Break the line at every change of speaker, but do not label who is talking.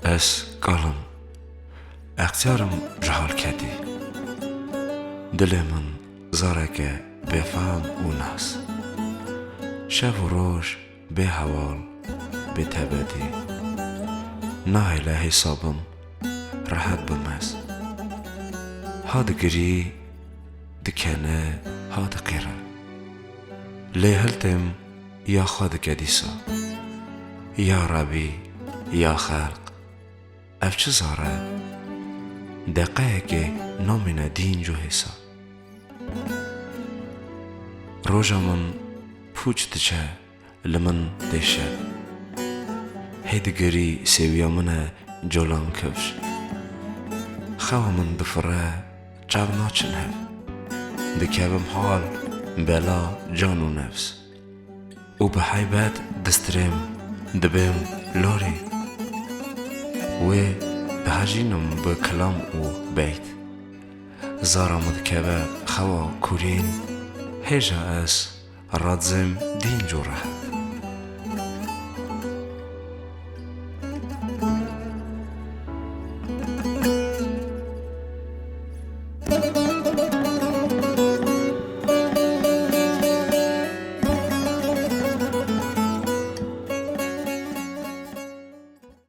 اس قالم اختیارم جهال کدی دل من زارگه بفهم و ناس شب و روش به حوال به تبدی نایله حسابم راحت بمز هاد گری دکنه هاد قیره لیهلتم یا خود کدیسا یا ربی یا خلق افچه زاره دقیقه که نامینه دین جو حسا روژا من پوچ دچه لمن دشه هیدگری سویا منه جولان کفش خواه من دفره جاب ناچن هف دکبم حال بلا جان و نفس و به حیبت دسترم دبم لوری و دهجینم به کلام و بیت زارم دکبه خوا کورین هجا اس رادزم دین جو راحت